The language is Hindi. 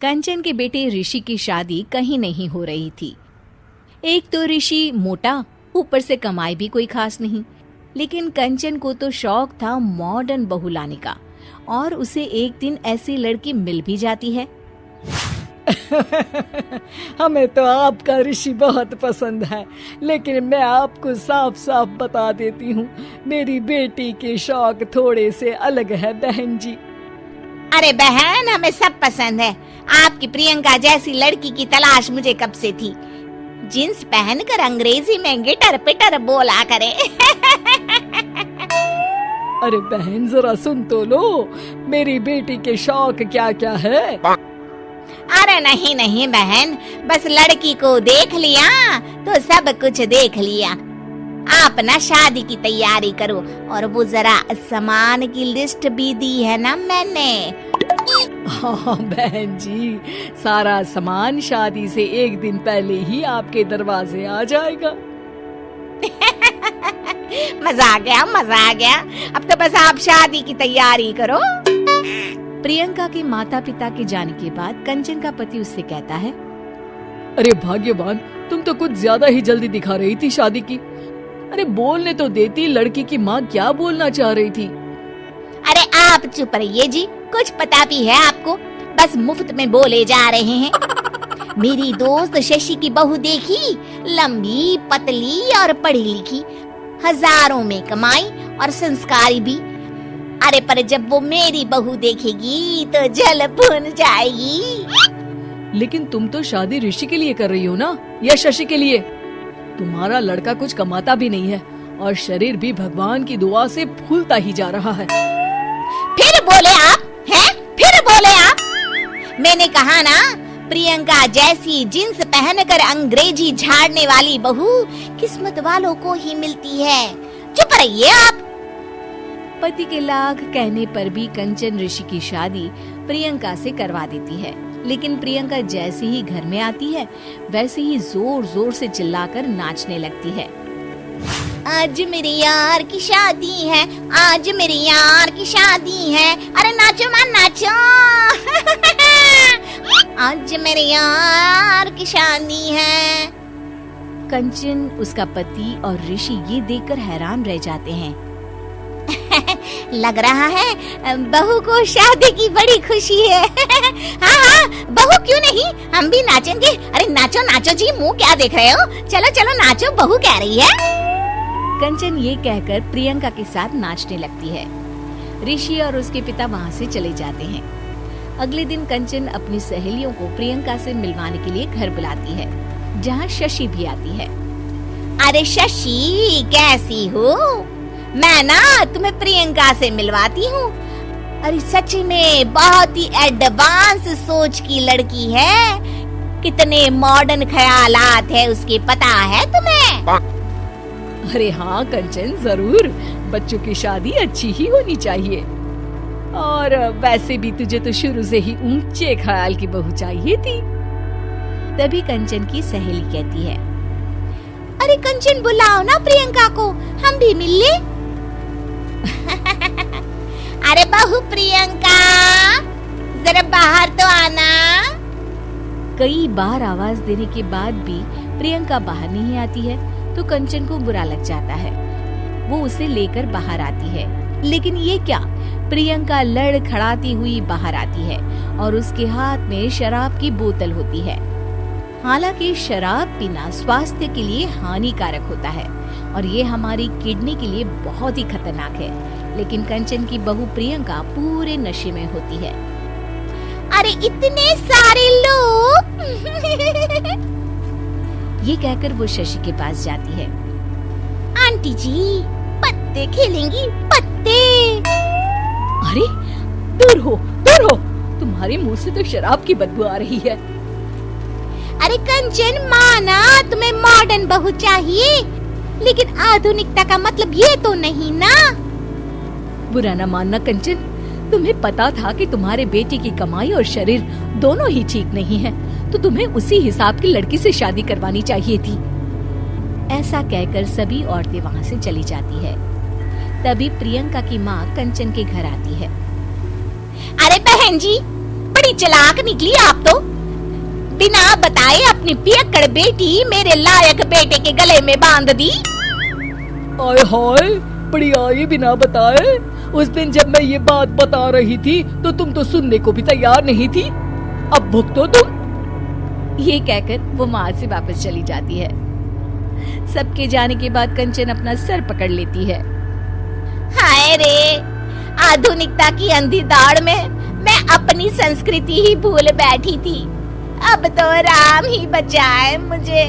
कंचन के बेटे ऋषि की शादी कहीं नहीं हो रही थी। एक तो ऋषि मोटा, ऊपर से कमाई भी कोई खास नहीं। लेकिन कंचन को तो शौक था मॉडर्न बहू लाने का, और उसे एक दिन ऐसी लड़की मिल भी जाती है। हमें तो आपका ऋषि बहुत पसंद है, लेकिन मैं आपको साफ साफ बता देती हूँ, मेरी बेटी के शौक थोड़े से अलग है बहन जी। अरे बहन, हमें सब पसंद है। आपकी प्रियंका जैसी लड़की की तलाश मुझे कब से थी। जींस पहनकर अंग्रेजी में गिटर पिटर बोला करे। अरे बहन जरा सुन तो लो, मेरी बेटी के शौक क्या क्या है। अरे नहीं नहीं बहन, बस लड़की को देख लिया तो सब कुछ देख लिया। आप ना शादी की तैयारी करो, और वो जरा सामान की लिस्ट भी दी है ना मैंने। हाँ बहन जी, सारा सामान शादी से एक दिन पहले ही आपके दरवाजे आ जाएगा। मजा आ गया, मजा आ गया। अब तो बस आप शादी की तैयारी करो। प्रियंका के माता पिता के जाने के बाद कंचन का पति उससे कहता है, अरे भाग्यवान, तुम तो कुछ ज्यादा ही जल्दी दिखा रही थी शादी की। अरे बोलने तो देती, लड़की की माँ क्या बोलना चाह रही थी। अरे आप चुप रहिए जी, कुछ पता भी है आपको, बस मुफ्त में बोले जा रहे हैं। मेरी दोस्त शशि की बहू देखी, लंबी पतली और पढ़ी लिखी, हजारों में कमाई और संस्कारी भी। अरे पर जब वो मेरी बहू देखेगी तो जल भुन जाएगी। लेकिन तुम तो शादी ऋषि के लिए कर रही हो ना, या शशि के लिए? तुम्हारा लड़का कुछ कमाता भी नहीं है, और शरीर भी भगवान की दुआ से फूलता ही जा रहा है। फिर बोले आप हैं? फिर बोले आप? मैंने कहा ना, प्रियंका जैसी जींस पहनकर अंग्रेजी झाड़ने वाली बहू किस्मत वालों को ही मिलती है। चुप रहिए आप। पति के लाख कहने पर भी कंचन ऋषि की शादी प्रियंका से करवा देती है। लेकिन प्रियंका जैसे ही घर में आती है, वैसे ही जोर जोर से चिल्लाकर नाचने लगती है। आज मेरे यार की शादी है, आज मेरे यार की शादी है। अरे नाचो मां नाचो। आज मेरे यार की शादी है। कंचन, उसका पति और ऋषि ये देखकर हैरान रह जाते हैं। लग रहा है बहू को शादी की बड़ी खुशी है। हाँ हाँ, बहू क्यों नहीं, हम भी नाचेंगे। अरे नाचो नाचो जी, मुंह क्या देख रहे हो, चलो चलो नाचो, बहू कह रही है। कंचन ये कहकर प्रियंका के साथ नाचने लगती है। ऋषि और उसके पिता वहाँ से चले जाते हैं। अगले दिन कंचन अपनी सहेलियों को प्रियंका से मिलवाने के लिए घर बुलाती है, जहाँ शशि भी आती है। अरे शशि, कैसी हो? मैं ना तुम्हें प्रियंका से मिलवाती हूँ। अरे सच्ची में बहुत ही एडवांस सोच की लड़की है। कितने मॉडर्न ख्यालात है उसके, पता है तुम्हें? अरे हाँ कंचन, जरूर। बच्चों की शादी अच्छी ही होनी चाहिए, और वैसे भी तुझे तो शुरू से ही ऊंचे ख्याल की बहू चाहिए थी। तभी कंचन की सहेली कहती है, अरे कंचन बुलाओ ना प्रियंका को, हम भी मिल ले। अरे बहू प्रियंका, जरा बाहर तो आना। कई बार आवाज देने के बाद भी प्रियंका बाहर नहीं आती है, तो कंचन को बुरा लग जाता है। वो उसे लेकर बाहर आती है, लेकिन ये क्या, प्रियंका लड़खड़ाती हुई बाहर आती है और उसके हाथ में शराब की बोतल होती है। हालांकि शराब पीना स्वास्थ्य के लिए हानिकारक होता है और ये हमारी किडनी के लिए बहुत ही खतरनाक है, लेकिन कंचन की बहू प्रियंका पूरे नशे में होती है। अरे इतने सारे लोग। ये कहकर वो शशि के पास जाती है। आंटी जी, पत्ते खेलेंगी, पत्ते। अरे दूर हो, दूर हो, तुम्हारे मुंह से तो शराब की बदबू आ रही है। अरे कंचन, माना तुम्हें मॉडर्न बहू चाहिए, लेकिन आधुनिकता का मतलब ये तो नहीं ना। बुरा न मानना कंचन, तुम्हें पता था कि तुम्हारे बेटे की कमाई और शरीर दोनों ही ठीक नहीं है, तो तुम्हें उसी हिसाब की लड़की से शादी करवानी चाहिए थी। ऐसा कहकर सभी औरतें वहाँ से चली जाती है। तभी प्रियंका की माँ कंचन के घर आती है। अरे बहन जी, बड़ी चालाक निकली आप तो। बिना बताए अपनी पियक्कड़ बेटी मेरे लायक बेटे के गले में बांध दी। आय हाय, बड़ी आई बिना बताए। उस दिन जब मैं ये बात बता रही थी तो तुम तो सुनने को भी तैयार नहीं थी। अब भुगतो तुम। ये कहकर वो माँ से वापस चली जाती है। सबके जाने के बाद कंचन अपना सर पकड़ लेती है। हाय रे, आधुनिकता की अंधी दौड़ में मैं अपनी संस्कृति ही भूल बैठी थी। अब तो राम ही बचाए मुझे।